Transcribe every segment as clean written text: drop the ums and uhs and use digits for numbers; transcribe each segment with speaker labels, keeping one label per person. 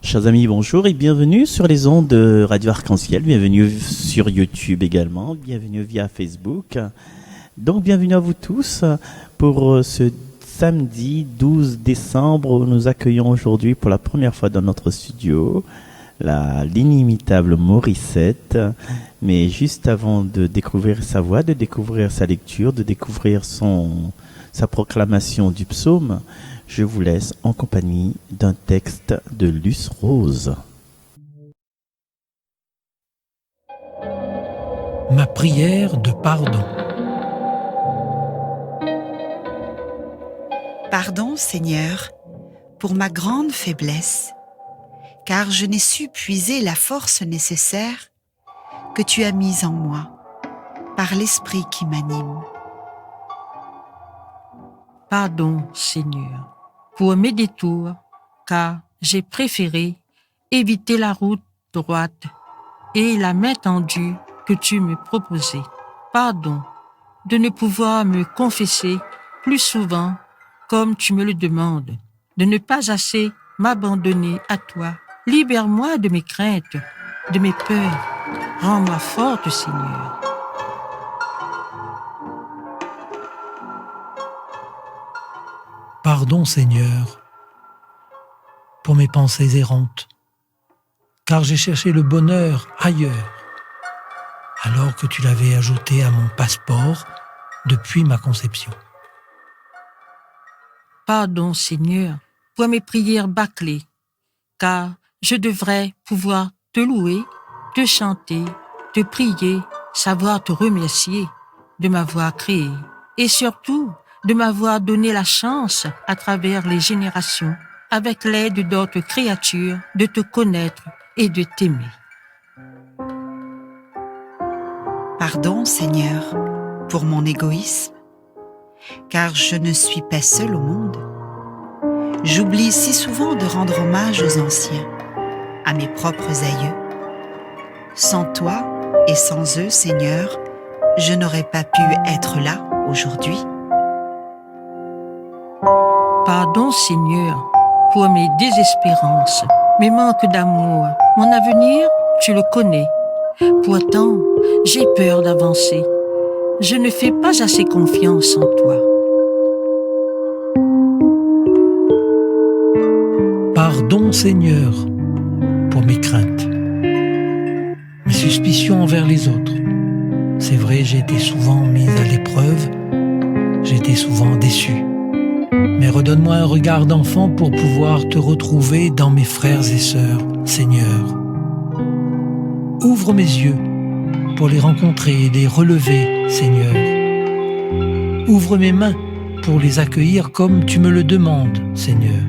Speaker 1: Chers amis, bonjour et bienvenue sur les ondes de Radio Arc-en-Ciel, bienvenue sur YouTube également, bienvenue via Facebook. Donc bienvenue à vous tous pour ce samedi 12 décembre où nous accueillons aujourd'hui pour la première fois dans notre studio l'inimitable Morissette. Mais juste avant de découvrir sa voix, de découvrir sa lecture, de découvrir sa proclamation du psaume, je vous laisse en compagnie d'un texte de Luce Rose.
Speaker 2: Ma prière de pardon.
Speaker 3: Pardon, Seigneur, pour ma grande faiblesse, car je n'ai su puiser la force nécessaire que tu as mise en moi par l'Esprit qui m'anime.
Speaker 4: Pardon, Seigneur, pour mes détours, car j'ai préféré éviter la route droite et la main tendue que tu me proposais. Pardon de ne pouvoir me confesser plus souvent comme tu me le demandes, de ne pas assez m'abandonner à toi. Libère-moi de mes craintes, de mes peurs. Rends-moi forte, Seigneur.
Speaker 2: Pardon, Seigneur, pour mes pensées errantes, car j'ai cherché le bonheur ailleurs, alors que tu l'avais ajouté à mon passeport depuis ma conception.
Speaker 4: Pardon, Seigneur, pour mes prières bâclées, car je devrais pouvoir te louer, te chanter, te prier, savoir te remercier de m'avoir créé et surtout de m'avoir donné la chance à travers les générations, avec l'aide d'autres créatures, de te connaître et de t'aimer.
Speaker 3: Pardon, Seigneur, pour mon égoïsme, car je ne suis pas seule au monde. J'oublie si souvent de rendre hommage aux anciens, à mes propres aïeux. Sans toi et sans eux, Seigneur, je n'aurais pas pu être là aujourd'hui.
Speaker 4: Pardon, Seigneur, pour mes désespérances, mes manques d'amour. Mon avenir, tu le connais. Pourtant, j'ai peur d'avancer. Je ne fais pas assez confiance en toi.
Speaker 2: Pardon, Seigneur, pour mes craintes, mes suspicions envers les autres. C'est vrai, j'ai été souvent mise à l'épreuve, j'ai été souvent déçue. Mais redonne-moi un regard d'enfant pour pouvoir te retrouver dans mes frères et sœurs, Seigneur. Ouvre mes yeux pour les rencontrer et les relever, Seigneur. Ouvre mes mains pour les accueillir comme tu me le demandes, Seigneur.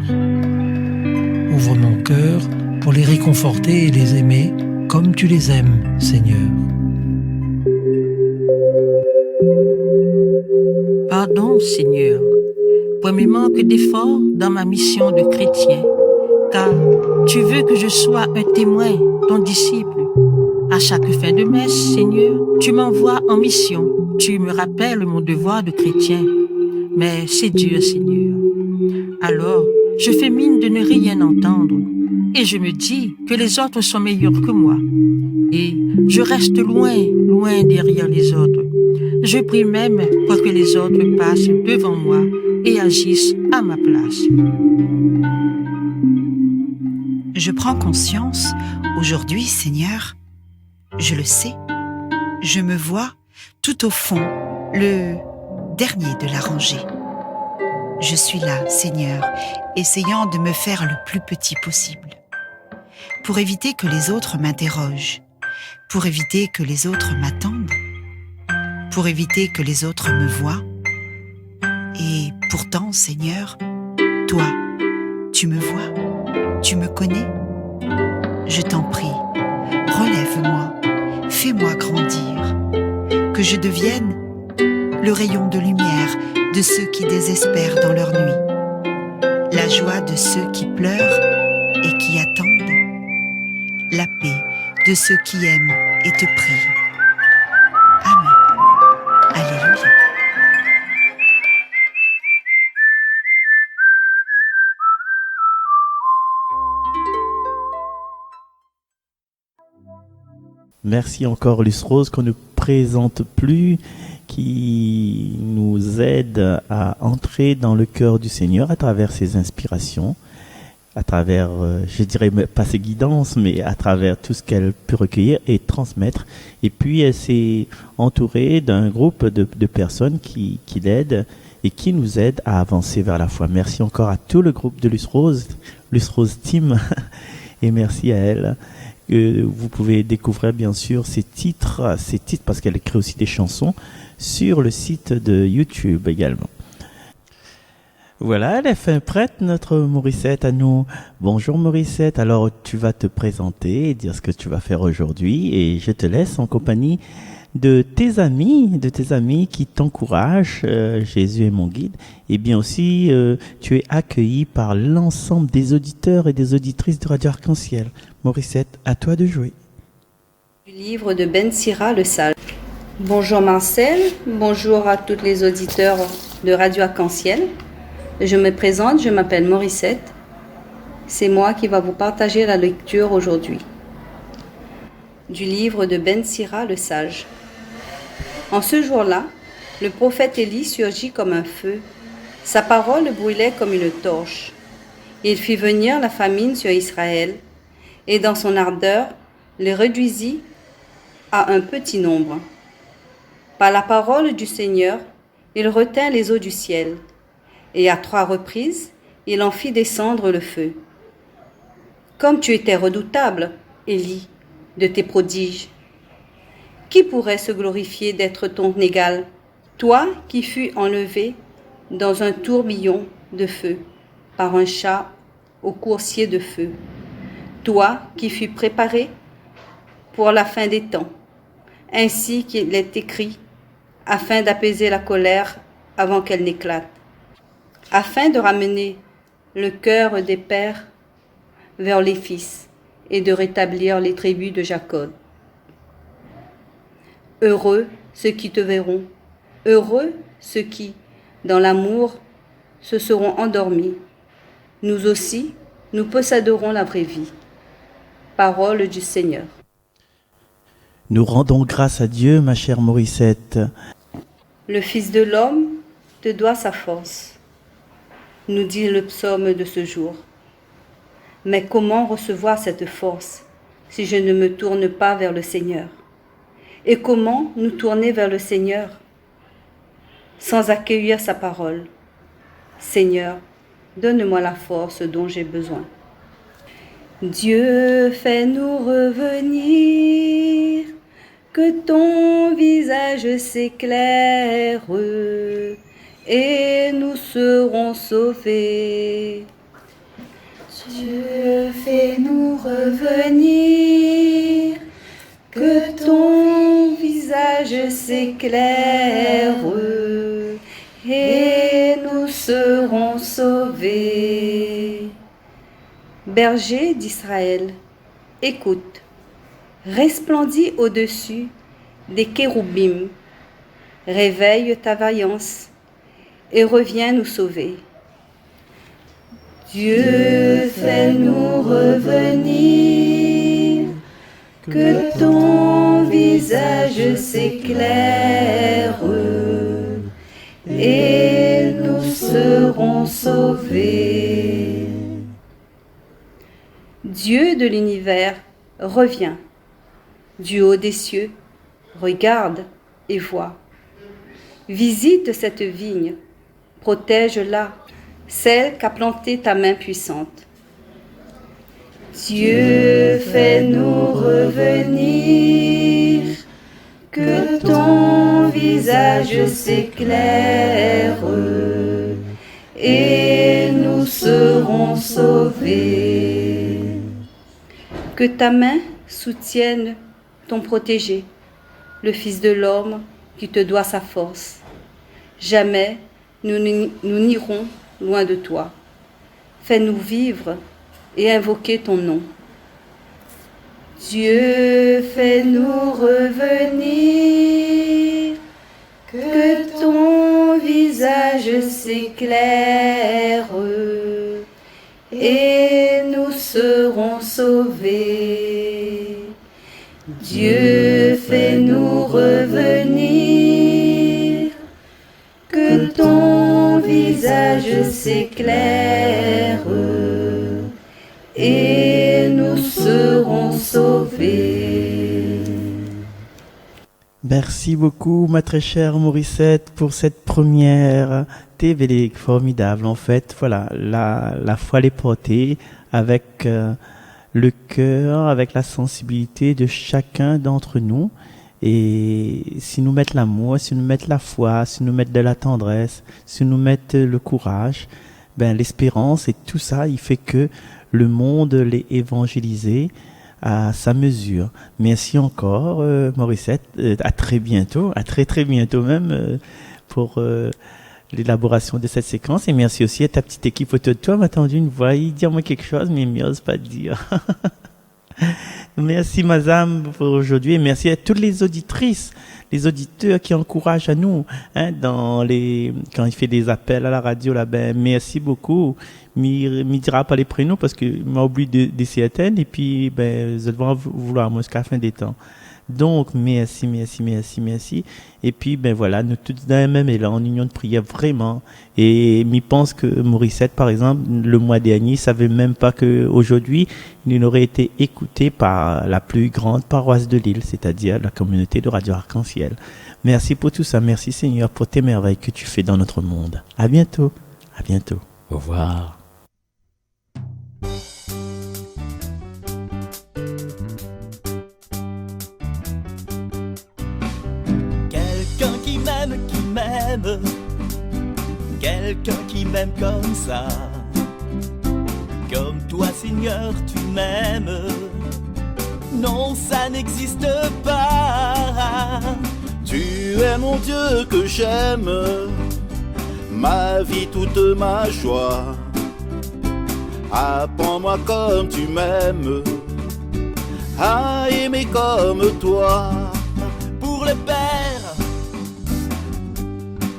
Speaker 2: Ouvre mon cœur pour les réconforter et les aimer comme tu les aimes, Seigneur.
Speaker 4: Pardon, Seigneur, pour mes manques d'efforts dans ma mission de chrétien, car tu veux que je sois un témoin, ton disciple. À chaque fin de messe, Seigneur, tu m'envoies en mission. Tu me rappelles mon devoir de chrétien. Mais c'est dur, Seigneur. Alors, je fais mine de ne rien entendre. Et je me dis que les autres sont meilleurs que moi. Et je reste loin, loin derrière les autres. Je prie même pour que les autres passent devant moi et agissent à ma place.
Speaker 3: Je prends conscience aujourd'hui, Seigneur, je le sais, je me vois tout au fond, le dernier de la rangée. Je suis là, Seigneur, essayant de me faire le plus petit possible, pour éviter que les autres m'interrogent, pour éviter que les autres m'attendent, pour éviter que les autres me voient. Et pourtant, Seigneur, toi, tu me vois, tu me connais. Je t'en prie, relève-moi, fais-moi grandir, que je devienne le rayon de lumière de ceux qui désespèrent dans leur nuit, la joie de ceux qui pleurent et qui attendent, la paix de ceux qui aiment et te prient. Amen. Alléluia.
Speaker 1: Merci encore Luce Rose qu'on ne présente plus, qui nous aide à entrer dans le cœur du Seigneur à travers ses inspirations, à travers, je dirais pas ses guidances, mais à travers tout ce qu'elle peut recueillir et transmettre. Et puis elle s'est entourée d'un groupe de personnes qui l'aident et qui nous aident à avancer vers la foi. Merci encore à tout le groupe de Luce Rose Team, et merci à elle. Vous pouvez découvrir bien sûr ses titres parce qu'elle écrit aussi des chansons sur le site de YouTube également. Voilà, elle est fin prête, notre Morissette à nous. Bonjour Morissette, alors tu vas te présenter et dire ce que tu vas faire aujourd'hui et je te laisse en compagnie de tes amis qui t'encouragent, Jésus est mon guide, et bien aussi tu es accueilli par l'ensemble des auditeurs et des auditrices de Radio Arc-en-Ciel. Morissette, à toi de jouer.
Speaker 5: Du livre de Ben Sira, le Sage. Bonjour Marcel, bonjour à tous les auditeurs de Radio Arc-en-Ciel. Je me présente, je m'appelle Morissette. C'est moi qui va vous partager la lecture aujourd'hui. Du livre de Ben Sira, le Sage. En ce jour-là, le prophète Élie surgit comme un feu. Sa parole brûlait comme une torche. Il fit venir la famine sur Israël, et dans son ardeur, les réduisit à un petit nombre. Par la parole du Seigneur, il retint les eaux du ciel, et à 3 reprises, il en fit descendre le feu. Comme tu étais redoutable, Élie, de tes prodiges, qui pourrait se glorifier d'être ton égal, toi qui fus enlevé dans un tourbillon de feu par un chat au coursier de feu, toi qui fus préparé pour la fin des temps, ainsi qu'il est écrit, afin d'apaiser la colère avant qu'elle n'éclate, afin de ramener le cœur des pères vers les fils et de rétablir les tribus de Jacob. Heureux ceux qui te verront, heureux ceux qui, dans l'amour, se seront endormis. Nous aussi, nous posséderons la vraie vie. Parole du Seigneur.
Speaker 1: Nous rendons grâce à Dieu, ma chère Morissette.
Speaker 5: Le Fils de l'homme te doit sa force, nous dit le psaume de ce jour. Mais comment recevoir cette force si je ne me tourne pas vers le Seigneur? Et comment nous tourner vers le Seigneur sans accueillir sa parole? Seigneur, donne-moi la force dont j'ai besoin. Dieu, fais-nous revenir, que ton visage s'éclaire et nous serons sauvés. Dieu, fais-nous revenir, que ton visage s'éclaire et nous serons sauvés. Berger d'Israël, écoute, resplendis au-dessus des kéroubim, réveille ta vaillance et reviens nous sauver. Dieu, fais-nous revenir, que ton visage s'éclaire et nous serons sauvés. Dieu de l'univers, reviens. Du haut des cieux, regarde et vois. Visite cette vigne, protège-la, celle qu'a plantée ta main puissante. Dieu, fais-nous revenir, que ton visage s'éclaire et nous serons sauvés. Que ta main soutienne ton protégé, le Fils de l'homme qui te doit sa force. Jamais nous n'irons loin de toi. Fais-nous vivre et invoquer ton nom. Dieu, fais-nous revenir, que ton visage s'éclaire et nous serons sauvés. Dieu, fais-nous revenir, que ton visage s'éclaire et nous serons sauvés.
Speaker 1: Merci beaucoup, ma très chère Morissette, pour cette première TV formidable. En fait, voilà, la foi les portée avec le cœur, avec la sensibilité de chacun d'entre nous. Et si nous mettons l'amour, si nous mettons la foi, si nous mettons de la tendresse, si nous mettons le courage, ben l'espérance et tout ça, il fait que le monde l'est évangélisé à sa mesure. Merci encore, Morissette. À très bientôt, à très très bientôt même pour l'élaboration de cette séquence. Et merci aussi à ta petite équipe autour de toi. M'a entendu une voix dire-moi quelque chose, mais il n'ose pas dire. Merci Mazam pour aujourd'hui et merci à toutes les auditrices, les auditeurs qui encouragent à nous quand il fait des appels à la radio là, ben merci beaucoup. Me dira pas les prénoms parce que m'a oublié de certaines et puis ben je vais vouloir moi jusqu'à la fin des temps. Donc merci et puis ben voilà, nous tous dans le même élan en union de prière vraiment. Et je pense que Morissette par exemple le mois dernier savait même pas que aujourd'hui il aurait été écouté par la plus grande paroisse de l'île, c'est-à-dire la communauté de Radio Arc-en-Ciel. Merci pour tout ça, merci Seigneur pour tes merveilles que tu fais dans notre monde. À bientôt. Au revoir.
Speaker 6: Quelqu'un qui m'aime comme ça, comme toi Seigneur tu m'aimes. Non, ça n'existe pas. Tu es mon Dieu que j'aime, ma vie toute ma joie. Apprends-moi comme tu m'aimes, à aimer comme toi. Pour le Père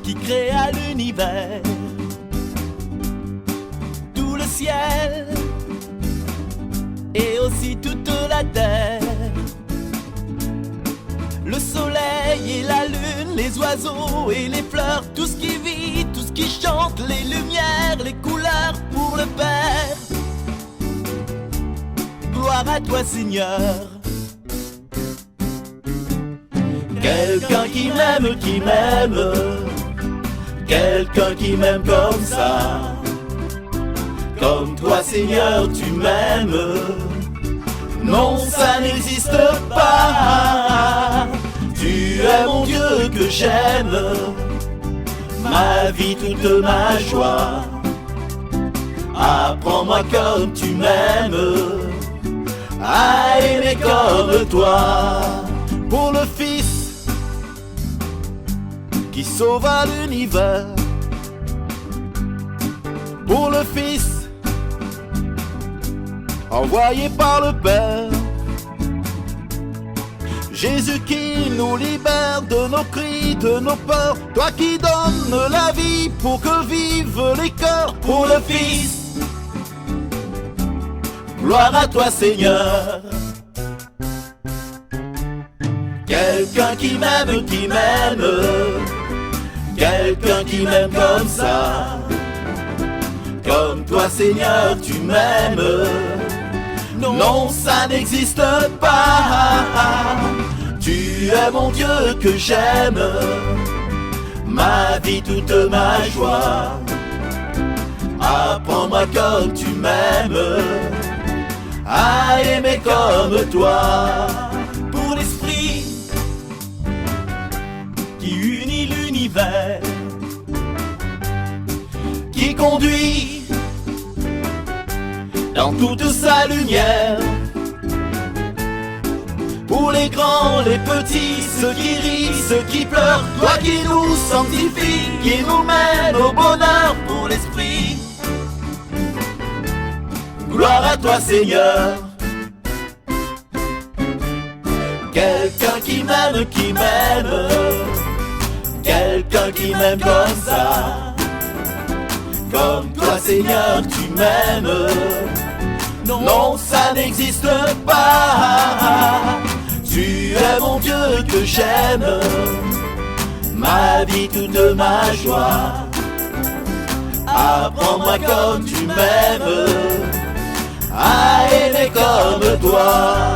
Speaker 6: qui créa l'univers, tout le ciel et aussi toute la terre, le soleil et la lune, les oiseaux et les fleurs, tout ce qui vit, tout ce qui chante, les lumières, les couleurs, pour le Père. Gloire à toi Seigneur. Quelqu'un qui m'aime, quelqu'un qui m'aime comme ça, comme toi Seigneur tu m'aimes. Non, ça n'existe pas. Tu es mon Dieu que j'aime, ma vie toute ma joie. Apprends-moi comme tu m'aimes, à aimer comme toi. Pour le Fils qui sauva l'univers, pour le Fils envoyé par le Père, Jésus qui nous libère de nos cris, de nos peurs, toi qui donnes la vie pour que vivent les cœurs, pour le Fils. Gloire à toi Seigneur. Quelqu'un qui m'aime, quelqu'un qui m'aime comme ça, comme toi Seigneur tu m'aimes. Non, ça n'existe pas. Tu es mon Dieu que j'aime, ma vie toute ma joie. Apprends-moi comme tu m'aimes, à aimer comme toi. Pour l'Esprit qui unit l'univers, qui conduit dans toute sa lumière, pour les grands, les petits, ceux qui rient, ceux qui pleurent, toi qui nous sanctifies, qui nous mène au bonheur, pour l'Esprit. Gloire à toi Seigneur. Quelqu'un qui m'aime, quelqu'un qui m'aime comme ça, comme toi Seigneur tu m'aimes. Non, ça n'existe pas. Tu es mon Dieu que j'aime, ma vie, toute ma joie. Apprends-moi comme tu m'aimes, à aimer comme toi.